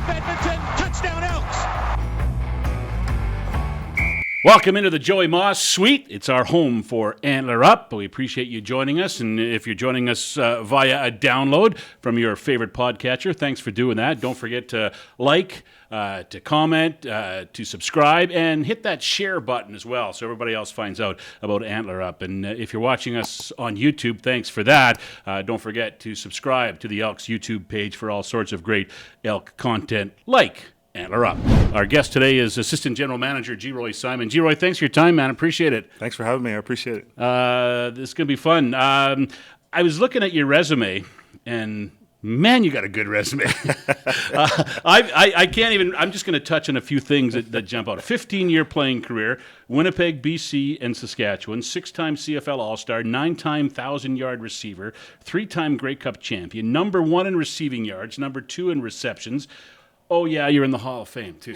Up Edmonton, touchdown Elks. Welcome into the Joey Moss Suite. It's our home for Antler Up. We appreciate you joining us. And if you're joining us via a download from your favorite podcatcher, thanks for doing that. Don't forget to like, to comment, to subscribe, and hit that share button as well so everybody else finds out about Antler Up. And if you're watching us on YouTube, thanks for that. Don't forget to subscribe to the Elks YouTube page for all sorts of great Elk content like Antler Up. Our guest today is Assistant General Manager Geroy Simon. Geroy, thanks for your time, man. Appreciate it. Thanks for having me. I appreciate it. This is going to be fun. I was looking at your resume, and man, you got a good resume. I can't even, I'm just going to touch on a few things that jump out. A 15-year playing career, Winnipeg, BC, and Saskatchewan, 6-time CFL All-Star, 9-time 1,000-yard receiver, 3-time Grey Cup champion, number 1 in receiving yards, number 2 in receptions. Oh, yeah, you're in the Hall of Fame, too.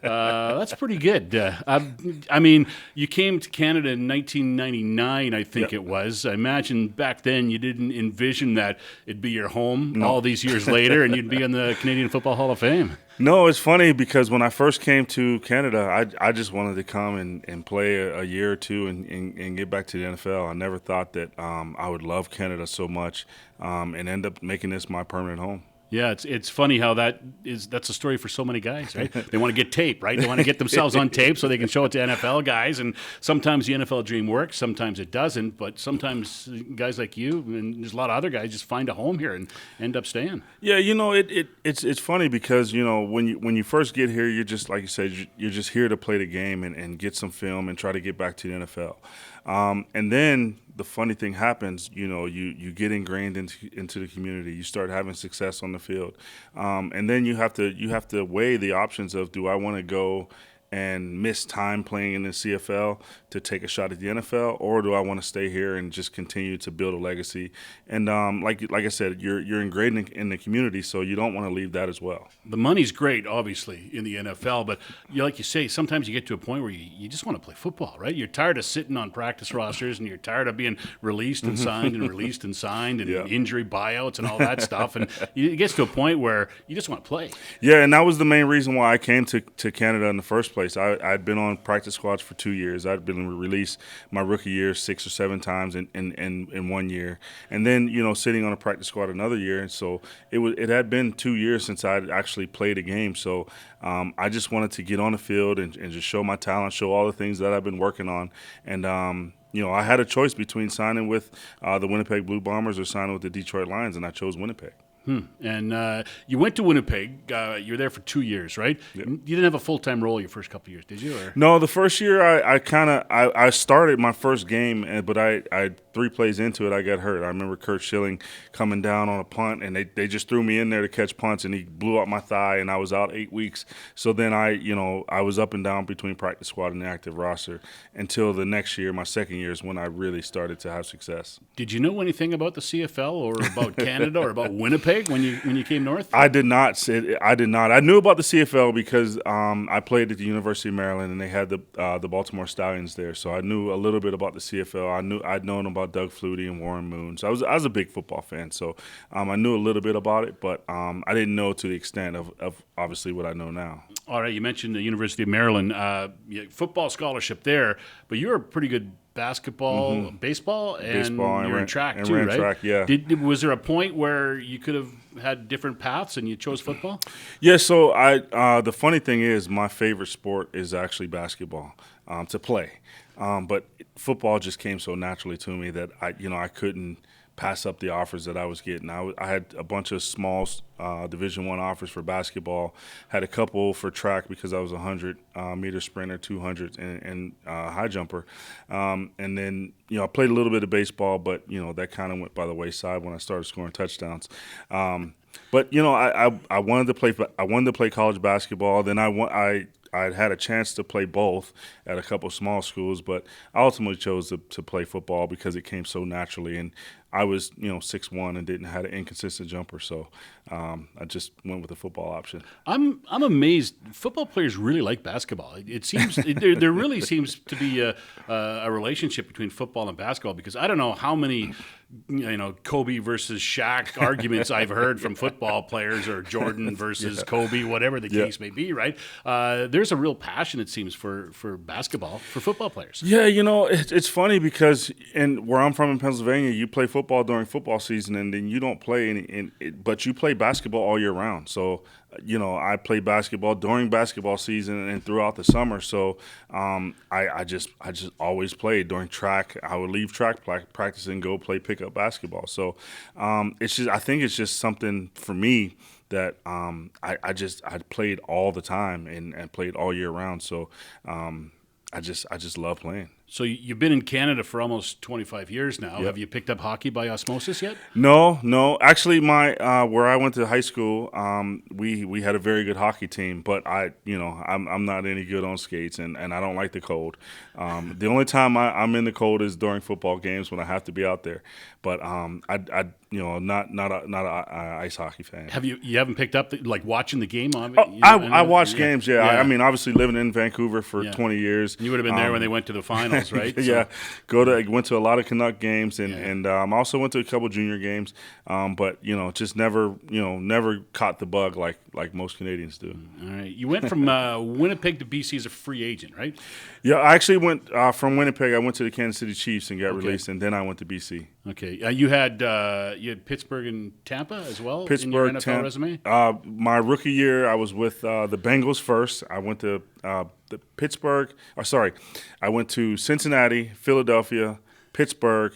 That's pretty good. I mean, you came to Canada in 1999, I think it was. I imagine back then you didn't envision that it'd be your home all these years later and you'd be in the Canadian Football Hall of Fame. No, it's funny because when I first came to Canada, I just wanted to come and play a year or two and get back to the NFL. I never thought that I would love Canada so much and end up making this my permanent home. Yeah, it's funny how that's a story for so many guys, right? They want to get tape, right? They want to get themselves on tape so they can show it to NFL guys. And sometimes the NFL dream works, sometimes it doesn't. But sometimes guys like you and there's a lot of other guys just find a home here and end up staying. Yeah, you know, it's funny because, you know, when you first get here, you're just, like you said, you're just here to play the game and get some film and try to get back to the NFL. And then the funny thing happens, you know, you get ingrained into the community. You start having success on the field, and then you have to weigh the options of, do I want to go and miss time playing in the CFL to take a shot at the NFL, or do I want to stay here and just continue to build a legacy? And like I said, you're ingrained in the community, so you don't want to leave that as well. The money's great, obviously, in the NFL, but like you say, sometimes you get to a point where you just want to play football, right? You're tired of sitting on practice rosters, and you're tired of being released and signed and released and signed and injury buyouts and all that stuff. And it gets to a point where you just want to play. Yeah, and that was the main reason why I came to Canada in the first place. I'd been on practice squads for 2 years. I'd been released my rookie year 6 or 7 times in 1 year, and then, you know, sitting on a practice squad another year. And so it had been 2 years since I'd actually played a game. So I just wanted to get on the field and just show my talent, show all the things that I've been working on. And you know, I had a choice between signing with the Winnipeg Blue Bombers or signing with the Detroit Lions, and I chose Winnipeg. And you went to Winnipeg. You were there for 2 years, right? Yep. You didn't have a full-time role your first couple of years, did you? Or? No, the first year I started my first game, but I 3 plays into it, I got hurt. I remember Kurt Schilling coming down on a punt, and they just threw me in there to catch punts, and he blew up my thigh, and I was out 8 weeks. So then I was up and down between practice squad and the active roster until the next year, my second year, is when I really started to have success. Did you know anything about the CFL or about Canada or about Winnipeg when you came north? I did not. I knew about the CFL because I played at the University of Maryland, and they had the Baltimore Stallions there. So I knew a little bit about the CFL. I'd known about Doug Flutie and Warren Moon. So I was a big football fan. So I knew a little bit about it, but I didn't know to the extent of obviously what I know now. All right, you mentioned the University of Maryland football scholarship there, but you're a pretty good baseball, baseball, and you're in track too, right? Track, yeah. Was there a point where you could have had different paths and you chose football? Yeah. So the funny thing is, my favorite sport is actually basketball to play, but football just came so naturally to me that I couldn't pass up the offers that I was getting. I had a bunch of small Division I offers for basketball, had a couple for track because I was a 100-meter sprinter, 200, and high jumper. And then, I played a little bit of baseball, but, that kind of went by the wayside when I started scoring touchdowns. But, I wanted to play college basketball. Then I'd had a chance to play both at a couple of small schools, but I ultimately chose to play football because it came so naturally. And I was 6'1" and didn't have an inconsistent jumper, so I just went with the football option. I'm amazed. Football players really like basketball. It seems there really seems to be a relationship between football and basketball, because I don't know how many Kobe versus Shaq arguments I've heard from football players, or Jordan versus Kobe, whatever the case may be. Right? There's a real passion, it seems, for basketball for football players. Yeah, it's funny because where I'm from in Pennsylvania, you play football during football season, and then you don't play but you play basketball all year round. So, I play basketball during basketball season and throughout the summer. So, I just always played during track. I would leave track practice and go play pickup basketball. So, I think it's just something for me that I played all the time and played all year round. So, I just love playing. So you've been in Canada for almost 25 years now. Yep. Have you picked up hockey by osmosis yet? No. Actually, my where I went to high school, we had a very good hockey team, but I'm not any good on skates, and I don't like the cold. The only time I'm in the cold is during football games when I have to be out there. But not an ice hockey fan. You haven't picked up watching the game on? I watched games. Yeah. I mean, obviously living in Vancouver for 20 years. You would have been there when they went to the finals, right? Yeah, went to a lot of Canuck games, and also went to a couple junior games, but just never caught the bug like most Canadians do. All right, you went from Winnipeg to BC as a free agent, right? Yeah, I actually went from Winnipeg. I went to the Kansas City Chiefs and got released, and then I went to BC. Okay, you had Pittsburgh and Tampa as well in your NFL resume. My rookie year, I was with the Bengals first. I went to I went to Cincinnati, Philadelphia, Pittsburgh,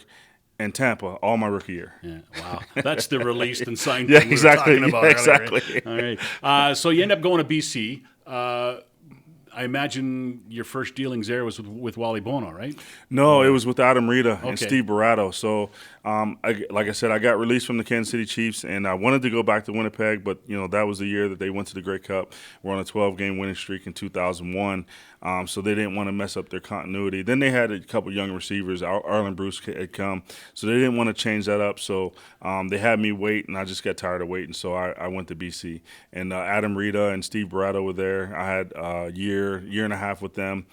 and Tampa all my rookie year. Yeah, wow, that's the released and signed. Yeah, thing exactly. We were talking about Exactly. Earlier, right? All right. So you end up going to BC. I imagine your first dealings there was with Wally Bono, right? No, it was with Adam Rita and Okay. Steve Barato. So, like I said, I got released from the Kansas City Chiefs, and I wanted to go back to Winnipeg, but that was the year that they went to the Grey Cup. We're on a 12-game winning streak in 2001, so they didn't want to mess up their continuity. Then they had a couple young receivers. Arlen Bruce had come, so they didn't want to change that up. So they had me wait, and I just got tired of waiting, so I went to BC. And Adam Rita and Steve Barato were there. I had a year and a half with them.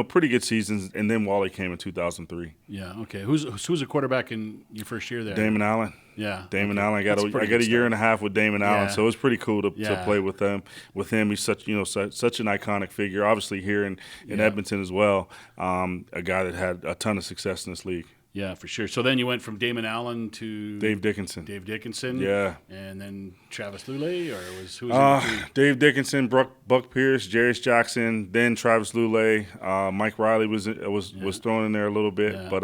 Pretty good seasons, and then Wally came in 2003. Yeah, okay. Who's a quarterback in your first year there? Damon Allen. Yeah, Damon okay. Allen. I got a year and a half with Damon Allen, so it was pretty cool to play with him. With him, he's such an iconic figure. Obviously here in Edmonton as well, a guy that had a ton of success in this league. Yeah, for sure. So then you went from Damon Allen to Dave Dickinson. Yeah, and then Travis Lulay, or who was it? Dave Dickinson, Buck Pierce, Jarius Jackson, then Travis Lulay. Mike Riley was thrown in there a little bit, but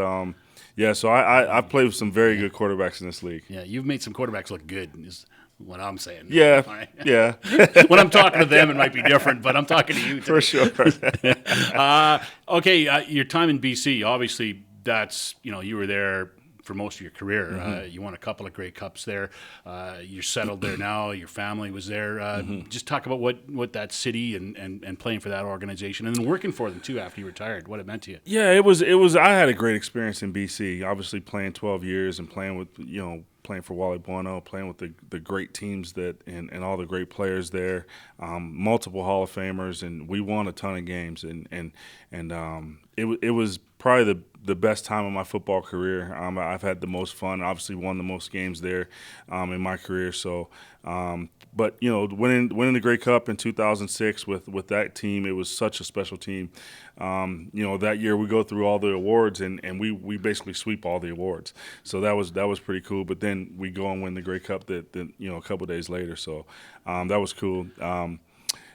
so I played with some very good quarterbacks in this league. Yeah, you've made some quarterbacks look good, is what I'm saying. Yeah, All right. yeah. When I'm talking to them, it might be different, but I'm talking to you today. For sure. Okay, your time in BC, obviously, that's you were there for most of your career. Mm-hmm. You won a couple of Grey Cups there. You're settled there now. Your family was there. Just talk about what that city and playing for that organization and then working for them too after you retired. What it meant to you. Yeah, it was. I had a great experience in BC. Obviously, playing 12 years and playing with playing for Wally Bono, playing with the great teams and all the great players there, multiple Hall of Famers, and we won a ton of games. And it was probably the best time of my football career. I've had the most fun. Obviously, won the most games there in my career. So, but winning the Grey Cup in 2006 with that team, it was such a special team. That year we go through all the awards and we basically sweep all the awards. So that was pretty cool. But then we go and win the Grey Cup a couple days later. So that was cool.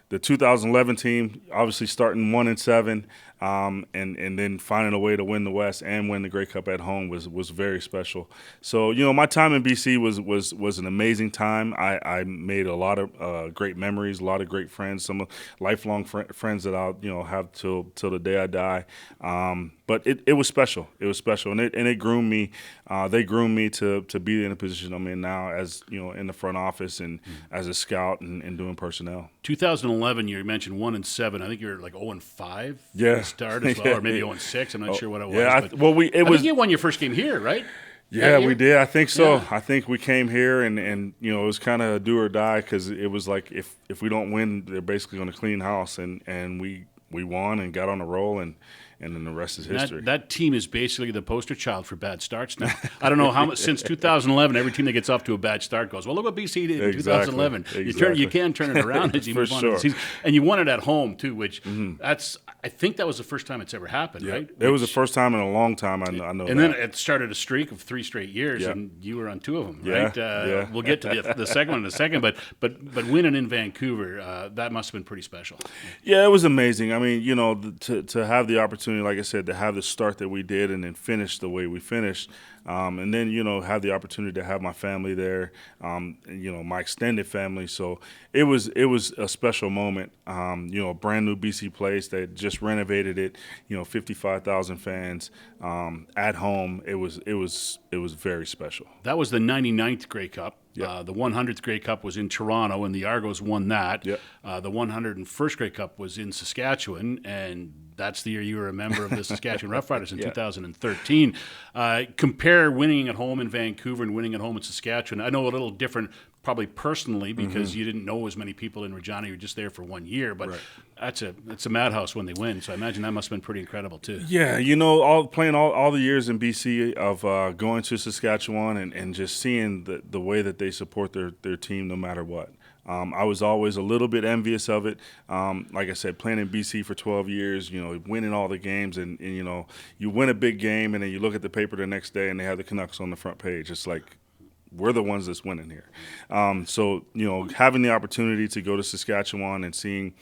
The 2011 team, obviously starting 1-7, and then finding a way to win the West and win the Grey Cup at home was very special. So my time in BC was an amazing time. I made a lot of great memories, a lot of great friends, some lifelong friends that I'll have till the day I die. But it was special. It was special, and it groomed me. They groomed me to be in a position I'm in now, as in the front office and as a scout and doing personnel. 2011, you mentioned 1-7. I think you're like 0-5. Yeah. To start as well, or maybe 0-6. I'm not sure what it was. Yeah. I think you won your first game here, right? Yeah, year? we did. I think so. Yeah. I think we came here and you know, it was kind of do or die because it was like if we don't win, they're basically going to clean house, and we won and got on a roll, and then the rest is history. That team is basically the poster child for bad starts now. I don't know how much since 2011. Every team that gets off to a bad start goes, well, look what BC did in 2011. You can turn it around as you move on to the season, and you won it at home too, which I think that was the first time it's ever happened, right? It was the first time in a long time. I know. And then it started a streak of 3 straight years, and you were on 2 of them, right? We'll get to the second one in a second, but winning in Vancouver, that must have been pretty special. Yeah, it was amazing. I mean, you know, to have the opportunity, like I said, to have the start that we did and then finish the way we finished, and then, you know, have the opportunity to have my family there, and, you know, my extended family. So it was a special moment. You know, a brand new BC place that just renovated it. You know, 55,000 fans at home. It was very special. That was the 99th Grey Cup. Yep. The 100th Grey Cup was in Toronto, and the Argos won that. Yep. The 101st Grey Cup was in Saskatchewan, and that's the year you were a member of the Saskatchewan Roughriders in 2013. Compare winning at home in Vancouver and winning at home in Saskatchewan. I know a little different, probably personally, because you didn't know as many people in Regina. You were just there for 1 year, but that's a madhouse when they win. So I imagine that must have been pretty incredible too. Yeah, you know, playing all the years in BC of going to Saskatchewan and just seeing the way that they support their team no matter what. I was always a little bit envious of it. Like I said, playing in BC for 12 years, you know, winning all the games, and you know, you win a big game, and then you look at the paper the next day, and they have the Canucks on the front page. It's like, we're the ones that's winning here. So, you know, having the opportunity to go to Saskatchewan and seeing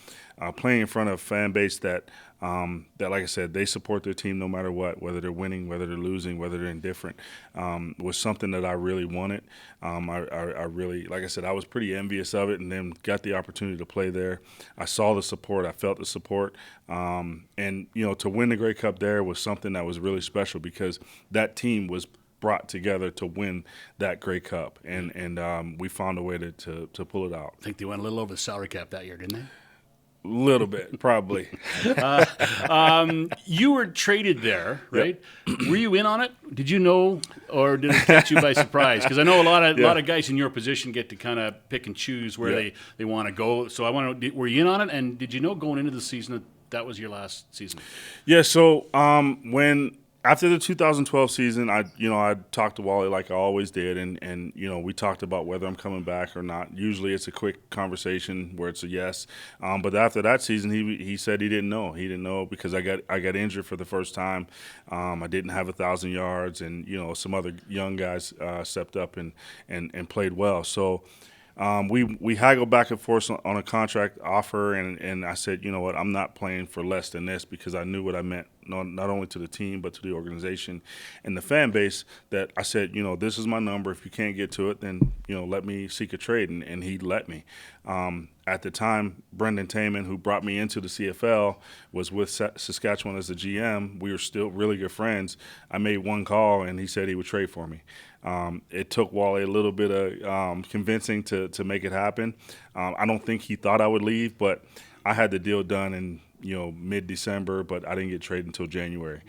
playing in front of a fan base that, like I said, they support their team no matter what, whether they're winning, whether they're losing, whether they're indifferent, was something that I really wanted. I really, like I said, I was pretty envious of it, and then got the opportunity to play there. I saw the support. I felt the support. And, you know, to win the Grey Cup there was something that was really special because that team was brought together to win that Grey Cup, and we found a way to pull it out. I think they went a little over the salary cap that year, didn't they? A little bit, probably. You were traded there, right? Yep. Were you in on it? Did you know, or did it catch you by surprise? Because I know a lot of guys in your position get to kind of pick and choose where they want to go. So I want to know, were you in on it, and did you know going into the season that was your last season? Yeah. So after the 2012 season, I talked to Wally like I always did, and you know, we talked about whether I'm coming back or not. Usually it's a quick conversation where it's a yes. But after that season, he said he didn't know. He didn't know because I got injured for the first time. I didn't have 1,000 yards, and you know, some other young guys stepped up and played well. So we haggled back and forth on a contract offer, and I said, you know what, I'm not playing for less than this, because I knew what I meant, not only to the team but to the organization and the fan base, that I said, you know, this is my number. If you can't get to it, then, you know, let me seek a trade, and he let me. At the time, Brendan Taman, who brought me into the CFL, was with Saskatchewan as the GM. We were still really good friends. I made one call, and he said he would trade for me. It took Wally a little bit of convincing to make it happen. I don't think he thought I would leave, but I had the deal done in, you know, mid-December, but I didn't get traded until January.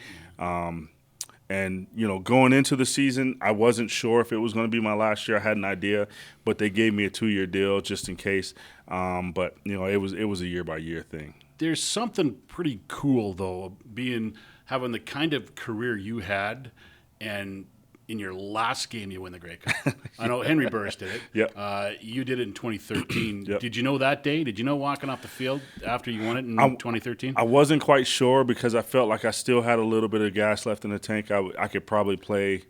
And, you know, going into the season, I wasn't sure if it was going to be my last year. I had an idea, but they gave me a 2-year deal just in case. But, you know, it was a year-by-year thing. There's something pretty cool, though, having the kind of career you had, and in your last game you win the Grey Cup. I know Henry Burris did it. Yep. You did it in 2013. Yep. Did you know that day? Did you know walking off the field after you won it in 2013? I wasn't quite sure, because I felt like I still had a little bit of gas left in the tank. I could probably play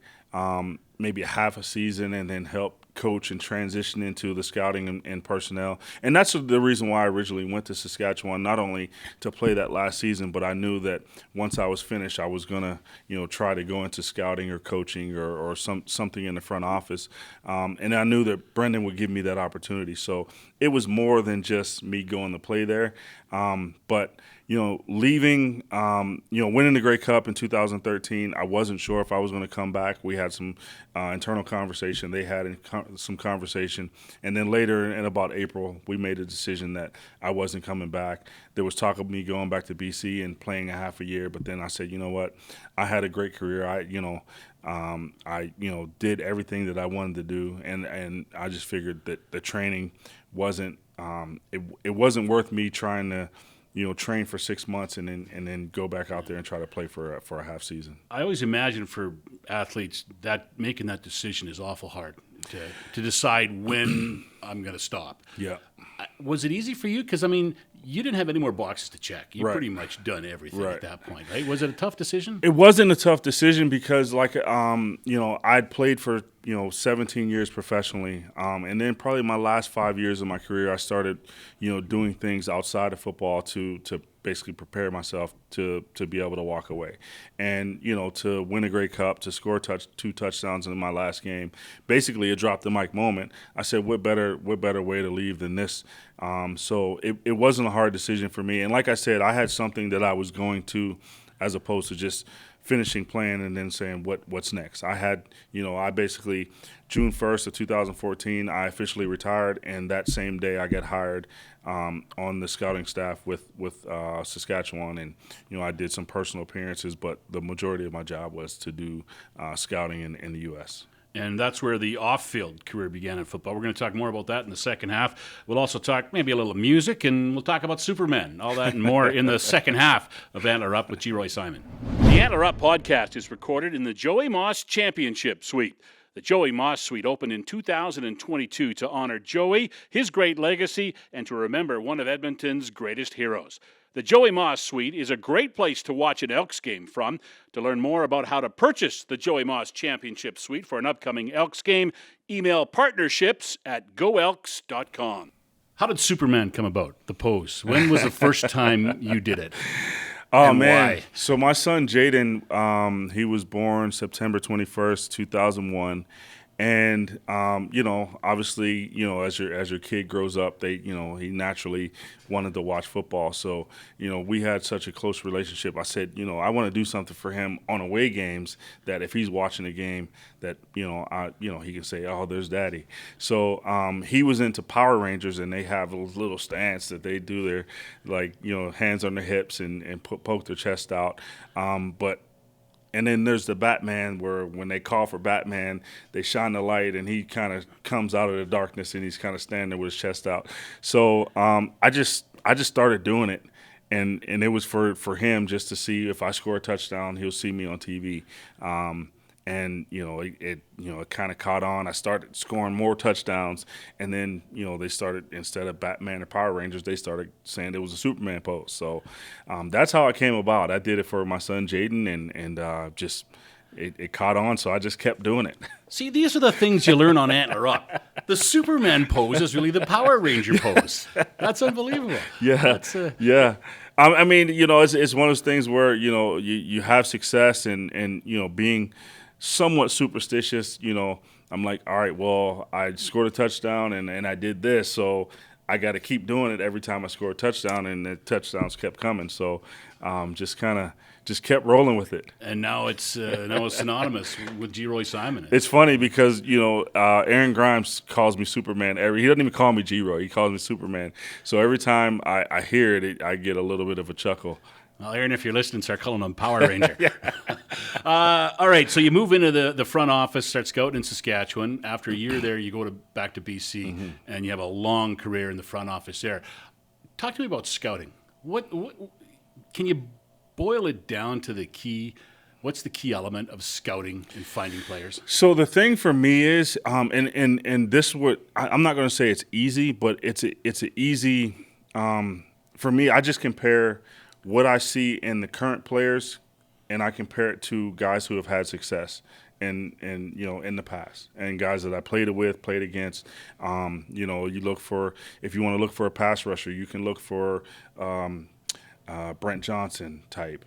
maybe a half a season and then help coach and transition into the scouting and personnel. And that's the reason why I originally went to Saskatchewan, not only to play that last season, but I knew that once I was finished, I was going to, you know, try to go into scouting or coaching or something in the front office. And I knew that Brendan would give me that opportunity. So it was more than just me going to play there. But, leaving, winning the Grey Cup in 2013, I wasn't sure if I was going to come back. We had some internal conversation. They had some conversation. And then later in about April, we made a decision that I wasn't coming back. There was talk of me going back to BC and playing a half a year. But then I said, you know what? I had a great career. I did everything that I wanted to do. And I just figured that the training wasn't, it wasn't worth me trying to, train for 6 months and then go back out there and try to play for a half season. I always imagine for athletes that making that decision is awful hard to decide when I'm going to stop. Yeah. Was it easy for you? Because, you didn't have any more boxes to check. You Right. pretty much done everything Right. at that point, right? Was it a tough decision? It wasn't a tough decision because, I'd played for, 17 years professionally. And then probably my last 5 years of my career, I started, doing things outside of football to basically prepare myself to be able to walk away. And, to win a Grey Cup, to score 2 touchdowns in my last game, basically a drop the mic moment. I said, what better way to leave than this? So it wasn't a hard decision for me. And like I said, I had something that I was going to, as opposed to just finishing playing and then saying what's next. I had, I basically June 1st of 2014, I officially retired, and that same day I got hired on the scouting staff with Saskatchewan, and I did some personal appearances, but the majority of my job was to do scouting in the U.S. And that's where the off-field career began in football. We're going to talk more about that in the second half. We'll also talk maybe a little music, and we'll talk about Superman, all that and more in the second half of Antler Up with Geroy Simon. The Antler Up podcast is recorded in the Joey Moss Championship Suite. The Joey Moss Suite opened in 2022 to honor Joey, his great legacy, and to remember one of Edmonton's greatest heroes. The Joey Moss Suite is a great place to watch an Elks game from. To learn more about how to purchase the Joey Moss Championship Suite for an upcoming Elks game, email partnerships@goelks.com. How did Superman come about, the pose? When was the first time you did it? Oh, and man. Why? So my son, Jaden, he was born September 21st, 2001. And, obviously, as your kid grows up, he naturally wanted to watch football. So, we had such a close relationship. I said, I want to do something for him on away games that if he's watching a game that, he can say, oh, there's daddy. So he was into Power Rangers, and they have those little stance that they do their, hands on their hips and poke their chest out. And then there's the Batman, where when they call for Batman, they shine the light, and he kind of comes out of the darkness, and he's kind of standing there with his chest out. So I just started doing it, and it was for him just to see if I score a touchdown, he'll see me on TV. And it kind of caught on. I started scoring more touchdowns, and then they started, instead of Batman or Power Rangers, they started saying it was a Superman pose. So that's how it came about. I did it for my son Jaden, and it caught on. So I just kept doing it. See, these are the things you learn on Antler Up. The Superman pose is really the Power Ranger pose. That's unbelievable. Yeah, yeah. I mean, it's one of those things where you have success, and being somewhat superstitious, I'm like, all right, well, I scored a touchdown and I did this, so I got to keep doing it every time I score a touchdown, and the touchdowns kept coming. So just kept rolling with it. And now it's synonymous with Geroy Simon. It's funny because Aaron Grimes calls me Superman. He doesn't even call me Geroy. He calls me Superman. So every time I hear it, I get a little bit of a chuckle. Well, Aaron, if you're listening, start calling him Power Ranger. All right, so you move into the front office, start scouting in Saskatchewan. After a year there, you go back to BC, and you have a long career in the front office there. Talk to me about scouting. What can you boil it down to the key? What's the key element of scouting and finding players? So the thing for me is, and this would, I'm not going to say it's easy, but it's a easy. For me, I just compare what I see in the current players, and I compare it to guys who have had success in the past, and guys that I played against. You look for, if you want to look for a pass rusher, you can look for Brent Johnson type,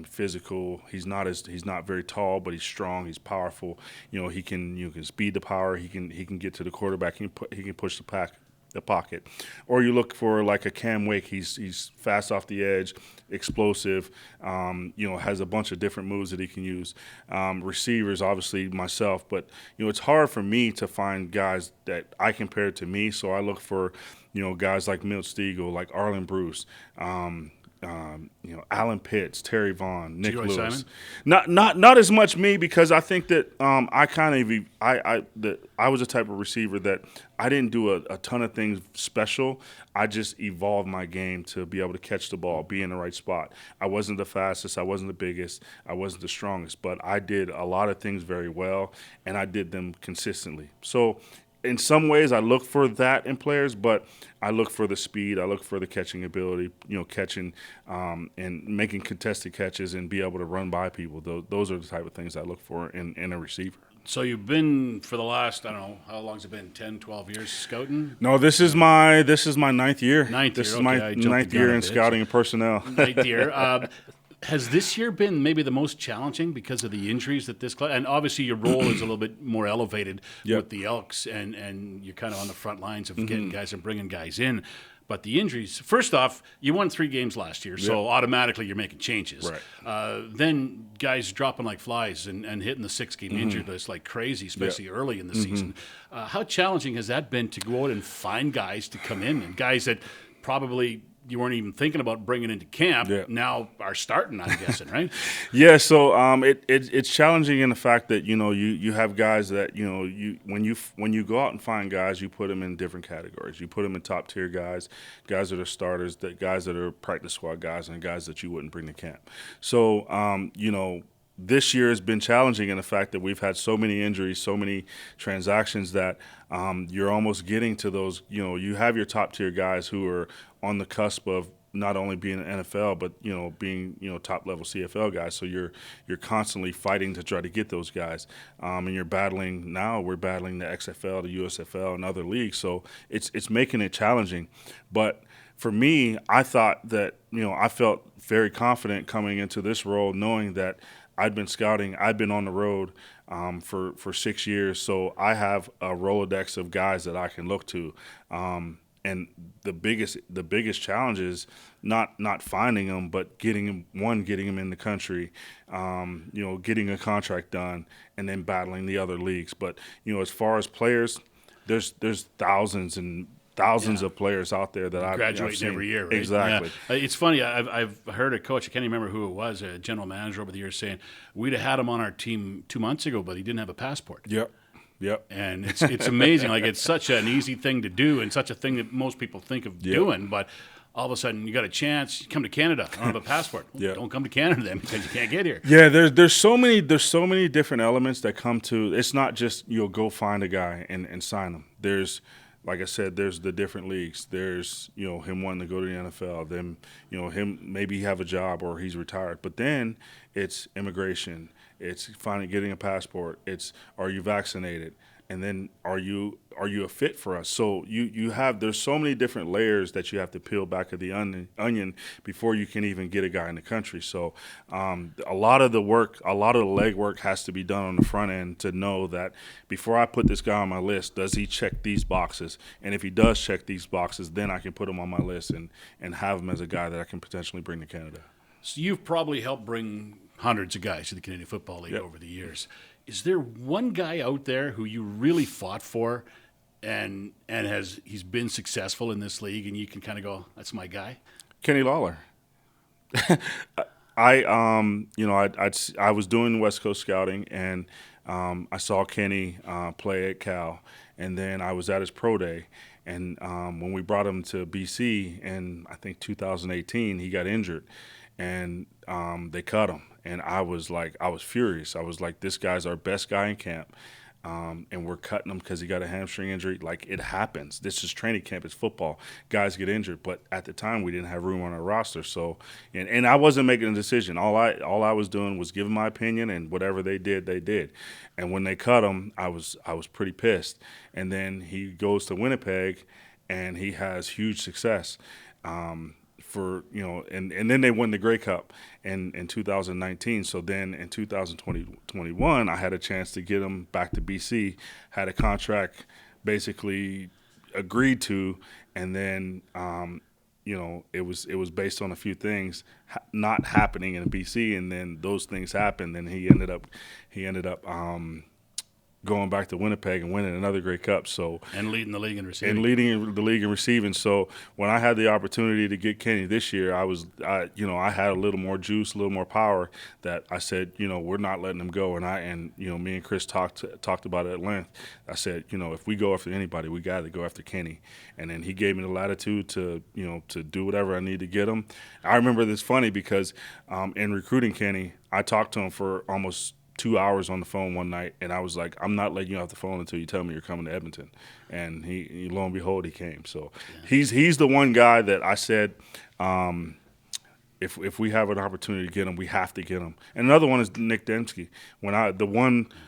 physical. He's not very tall, but he's strong. He's powerful. He can speed the power. He can get to the quarterback. He can push the the pocket. Or you look for like a Cam Wake. He's fast off the edge, explosive, has a bunch of different moves that he can use. Receivers, obviously myself, but, it's hard for me to find guys that I compare to me. So I look for, guys like Milt Stegall, like Arlen Bruce, Alan Pitts, Terry Vaughn, Nick Geroy Lewis. Simon? Not as much me, because I think that I was a type of receiver that I didn't do a ton of things special. I just evolved my game to be able to catch the ball, be in the right spot. I wasn't the fastest, I wasn't the biggest, I wasn't the strongest, but I did a lot of things very well, and I did them consistently. So in some ways, I look for that in players, but I look for the speed. I look for the catching ability, catching and making contested catches and be able to run by people. Those are the type of things I look for in a receiver. So you've been for the last, I don't know, how long's it been, 10, 12 years scouting? No, this is my ninth year. This is my ninth year in scouting and personnel. Ninth year. Has this year been maybe the most challenging because of the injuries that this club, and obviously your role is a little bit more elevated with the Elks, and you're kind of on the front lines of getting guys and bringing guys in. But the injuries, first off, you won 3 games last year, so automatically you're making changes. Right. Then guys dropping like flies and hitting the 6-game injury list like crazy, especially early in the season. How challenging has that been to go out and find guys to come in, and guys that probably you weren't even thinking about bringing into camp, now are starting, I'm guessing, right? Yeah, so it's challenging in the fact that you have guys that when you go out and find guys, you put them in different categories. You put them in top tier guys that are starters, guys that are practice squad guys, and guys that you wouldn't bring to camp. So this year has been challenging in the fact that we've had so many injuries, so many transactions that you're almost getting to those. You have your top tier guys who are on the cusp of not only being an NFL, but being top level CFL guys. So you're constantly fighting to try to get those guys, and you're battling. Now we're battling the XFL, the USFL, and other leagues. So it's making it challenging. But for me, I thought that I felt very confident coming into this role, knowing that I'd been scouting, I'd been on the road for 6 years, so I have a Rolodex of guys that I can look to. And the biggest challenge is not finding them, but getting them in the country, getting a contract done, and then battling the other leagues. But as far as players, there's thousands and thousands of players out there that I've graduating every year, right? Exactly. Yeah. It's funny. I've heard a coach. I can't even remember who it was. A general manager over the years saying we'd have had him on our team 2 months ago, but he didn't have a passport. Yep. And it's amazing. Like, it's such an easy thing to do, and such a thing that most people think of doing, but all of a sudden you got a chance. You come to Canada. I don't have a passport. Well, don't come to Canada then, because you can't get here. Yeah, there's so many different elements that come to. It's not just go find a guy and sign him. There's, like I said, there's the different leagues. There's him wanting to go to the NFL. Then him maybe have a job or he's retired. But then it's immigration. It's getting a passport. It's, are you vaccinated? And then are you a fit for us? So there's so many different layers that you have to peel back of the onion before you can even get a guy in the country. So a lot of the legwork has to be done on the front end to know that before I put this guy on my list, does he check these boxes? And if he does check these boxes, then I can put him on my list and have him as a guy that I can potentially bring to Canada. So you've probably helped bring hundreds of guys to the Canadian Football League over the years. Is there one guy out there who you really fought for and he's been successful in this league, and you can kind of go, that's my guy? Kenny Lawler. I was doing West Coast scouting, and I saw Kenny play at Cal, and then I was at his pro day. And when we brought him to BC in, I think, 2018, he got injured, and they cut him. And I was furious. I was like, this guy's our best guy in camp, and we're cutting him because he got a hamstring injury. Like, it happens. This is training camp. It's football. Guys get injured. But at the time, we didn't have room on our roster. So, and I wasn't making a decision. All I was doing was giving my opinion, and whatever they did, they did. And when they cut him, I was pretty pissed. And then he goes to Winnipeg, and he has huge success. And then they won the Grey Cup in 2019. So then in 2021, I had a chance to get him back to BC, had a contract basically agreed to, and then it was based on a few things not happening in BC, and then those things happened, and he ended up going back to Winnipeg and winning another Grey Cup. So and leading the league in receiving. So when I had the opportunity to get Kenny this year, I had a little more juice, a little more power, that I said, we're not letting him go. And me and Chris talked about it at length. I said, if we go after anybody, we got to go after Kenny. And then he gave me the latitude to do whatever I need to get him. I remember this funny because in recruiting Kenny, I talked to him for almost 2 hours on the phone one night, and I was like, I'm not letting you off the phone until you tell me you're coming to Edmonton. And he lo and behold, he came. So he's the one guy that I said, if we have an opportunity to get him, we have to get him. And another one is Nick Demsky.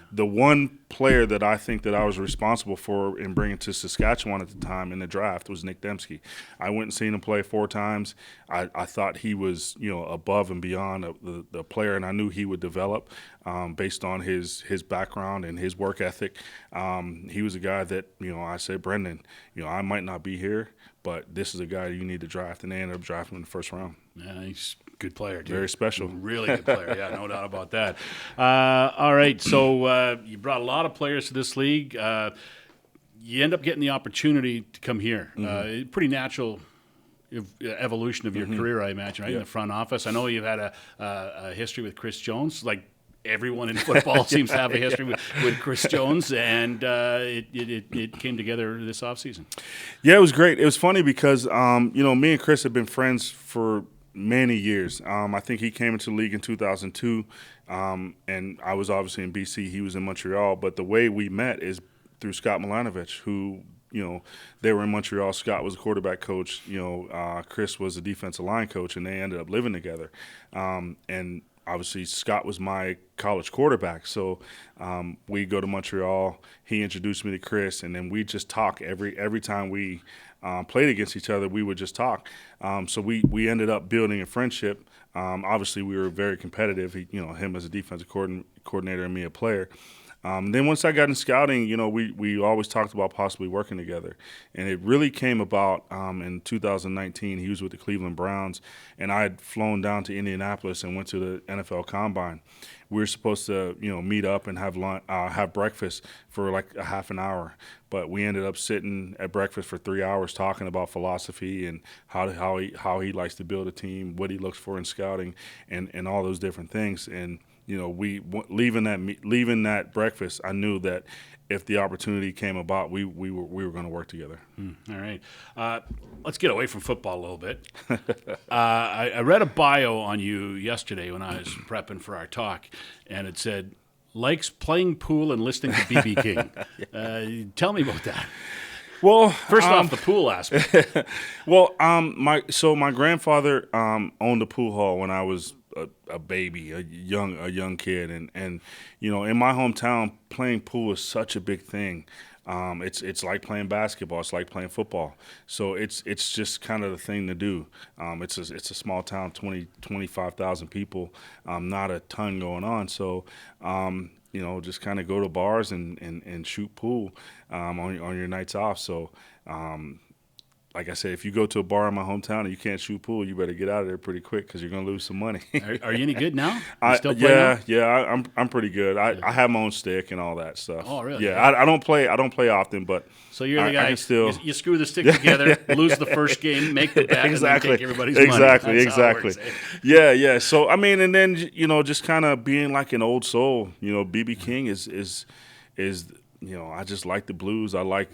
The one player that I think that I was responsible for in bringing to Saskatchewan at the time in the draft was Nick Demsky. I went and seen him play 4 times. I thought he was above and beyond the player, and I knew he would develop based on his background and his work ethic. He was a guy that I said, Brendan, I might not be here, but this is a guy you need to draft, and they ended up drafting him in the first round. Yeah, he's a good player, too. Very special. Really good player, yeah, no doubt about that. All right, so you brought a lot of players to this league. You end up getting the opportunity to come here. Mm-hmm. Pretty natural evolution of your career, I imagine, right, in the front office. I know you've had a history with Chris Jones, like everyone in football seems to have a history with Chris Jones, and it came together this offseason. Yeah, it was great. It was funny because, me and Chris have been friends for many years. I think he came into the league in 2002, and I was obviously in BC. He was in Montreal. But the way we met is through Scott Milanovich, who, they were in Montreal. Scott was a quarterback coach. Chris was a defensive line coach, and they ended up living together. And obviously, Scott was my college quarterback, so we go to Montreal. He introduced me to Chris, and then we just talk every time we played against each other. We would just talk. So we ended up building a friendship. Obviously, we were very competitive. Him as a defensive coordinator and me a player. Then once I got in scouting, we always talked about possibly working together. And it really came about in 2019. He was with the Cleveland Browns, and I had flown down to Indianapolis and went to the NFL Combine. We were supposed to, meet up and have breakfast for like a half an hour. But we ended up sitting at breakfast for 3 hours talking about philosophy and how he likes to build a team, what he looks for in scouting, and all those different things. And leaving that breakfast, I knew that if the opportunity came about, we were going to work together. All right, let's get away from football a little bit. I read a bio on you yesterday when I was prepping for our talk, and it said likes playing pool and listening to BB King. Tell me about that. Well, first off, the pool aspect. Well, my grandfather owned a pool hall when I was a baby, a young kid, and in my hometown, playing pool is such a big thing. It's like playing basketball. It's like playing football. So it's just kind of the thing to do. It's a small town, 25,000 people, not a ton going on. So just kind of go to bars and shoot pool on your nights off. So. Like I said, if you go to a bar in my hometown and you can't shoot pool, you better get out of there pretty quick because you're going to lose some money. Are you any good now? You still play now? Yeah, I'm pretty good. I have my own stick and all that stuff. Oh, really? Yeah, I don't play often, but so you're the guy. You screw the stick together, lose the first game, make the bet, exactly. And then take everybody's money. Exactly. Yeah. So and then just kind of being like an old soul. BB King is. I just like the blues. I like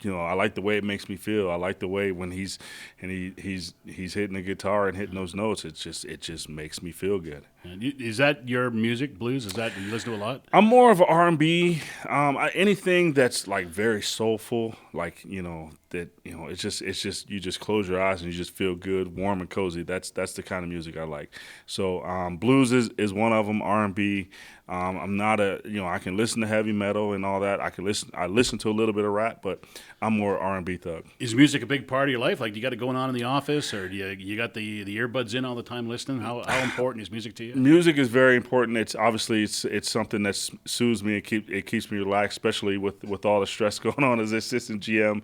I like the way it makes me feel. I like the way when he's hitting the guitar and hitting those notes. It just makes me feel good. Is that your music, blues? Do you listen to a lot? I'm more of an R&B. Anything that's like very soulful, like it's just you just close your eyes and you just feel good, warm and cozy. That's the kind of music I like. So blues is one of them. R&B. I'm not I can listen to heavy metal and all that. I I listen to a little bit of rap, but I'm more R&B thug. Is music a big part of your life? Like, do you got it going on in the office, or do you got the earbuds in all the time listening? How important is music to you? Music is very important. It's obviously it's something that soothes me. It keeps me relaxed, especially with all the stress going on as assistant GM,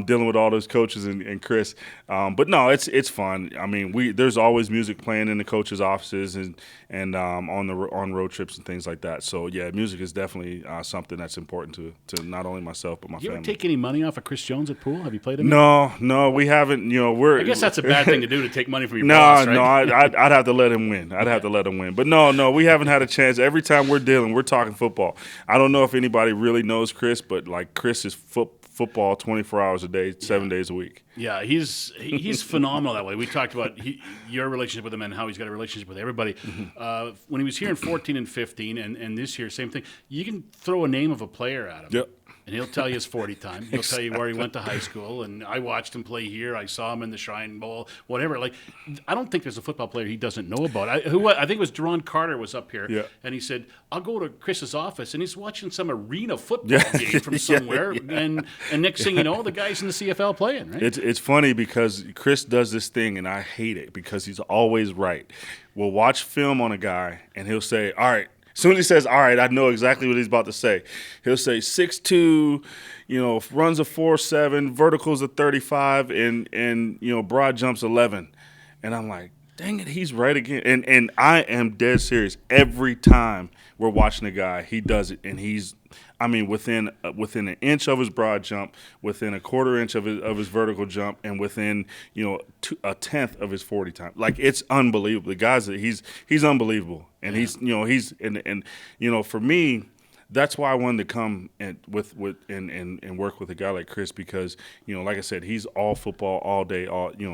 dealing with all those coaches and Chris. But no, it's fun. I mean, there's always music playing in the coaches' offices and on road trips and things like that. So yeah, music is definitely something that's important to not only myself but my You family. ever take any money off of Chris Jones at pool? Have you played him? No, we haven't. I guess that's a bad thing to do, to take money from your boss, right? No, I'd have to let him win. I'd have to let him win. But no, we haven't had a chance. Every time we're talking football. I don't know if anybody really knows Chris, but like Chris is football 24 hours a day, 7 days a week. Yeah, he's phenomenal that way. We talked about your relationship with him and how he's got a relationship with everybody. When he was here in 14 and 15, and this year, same thing. You can throw a name of a player at him. Yep. And he'll tell you his 40 time. He'll tell you where he went to high school. And I watched him play here. I saw him in the Shrine Bowl, whatever. Like, I don't think there's a football player he doesn't know about. I think it was Deron Carter was up here. Yeah. And he said, I'll go to Chris's office. And he's watching some arena football game from somewhere. And next thing you know, the guy's in the CFL playing, right? It's funny because Chris does this thing, and I hate it because he's always right. We'll watch film on a guy, and he'll say, all right. As soon as he says, all right, I know exactly what he's about to say. He'll say 6'2", runs a 4.7, verticals a 35, and broad jumps 11. And I'm like, dang it, he's right again. And I am dead serious. Every time we're watching a guy, he does it, and he's within an inch of his broad jump, within a quarter inch of his vertical jump, and within a tenth of his 40 time. Like, it's unbelievable. The guys that he's unbelievable, and he's for me, that's why I wanted to come and work with a guy like Chris because like I said, he's all football all day,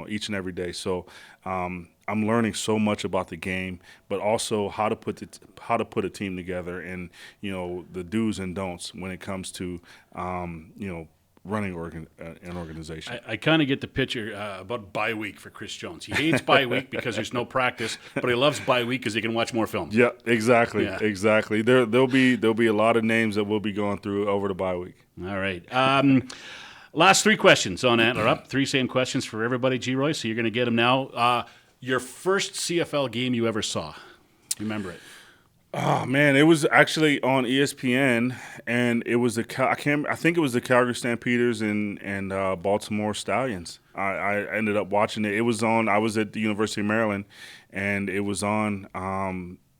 each and every day. So I'm learning so much about the game, but also how to put a team together, and the do's and don'ts when it comes to running an organization. I kind of get the picture about bye week for Chris Jones. He hates bye week because there's no practice, but he loves bye week because he can watch more film. Yeah, exactly. There'll be a lot of names that we'll be going through over the bye week. All right. Last three questions on Antler Up. Three same questions for everybody, Geroy. So you're going to get them now. Your first CFL game you ever saw. You remember it? Oh man, it was actually on ESPN, and it was I think it was the Calgary Stampeders and Baltimore Stallions. I ended up watching it. It was on. I was at the University of Maryland, and it was on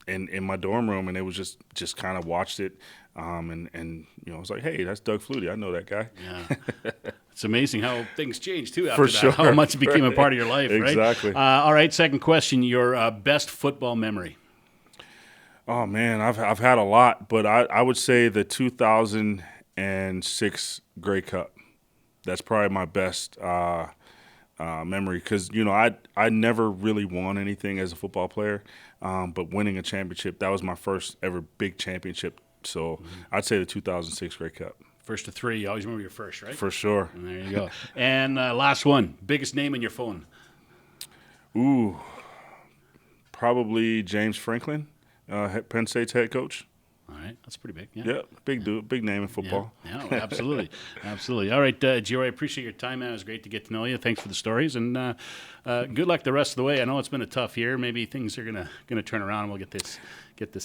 in my dorm room, and it was just kind of watched it, and I was like, hey, that's Doug Flutie. I know that guy. Yeah. It's amazing how things change too after For that. sure. How much it became a part of your life, right? Exactly. All right. Second question: your best football memory. Oh man, I've had a lot, but I would say the 2006 Grey Cup. That's probably my best memory because I never really won anything as a football player, but winning a championship, that was my first ever big championship. So I'd say the 2006 Grey Cup. First to three, you always remember your first, right? For sure. And there you go. And last one, biggest name in your phone. Ooh, probably James Franklin. Penn State's head coach. All right, that's pretty big. Yeah, big dude, big name in football. Yeah, absolutely, absolutely. All right, Geroy, I appreciate your time, man. It was great to get to know you. Thanks for the stories, and good luck the rest of the way. I know it's been a tough year. Maybe things are gonna turn around, and we'll get this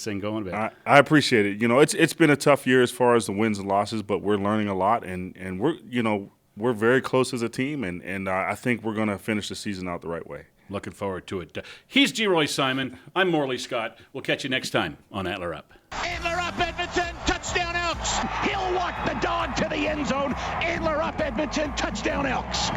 thing going a bit. I appreciate it. It's been a tough year as far as the wins and losses, but we're learning a lot, and we're very close as a team, and I think we're gonna finish the season out the right way. Looking forward to it. He's Geroy Simon. I'm Morley Scott. We'll catch you next time on Antler Up. Antler Up, Edmonton, touchdown Elks. He'll walk the dog to the end zone. Antler Up, Edmonton, touchdown Elks.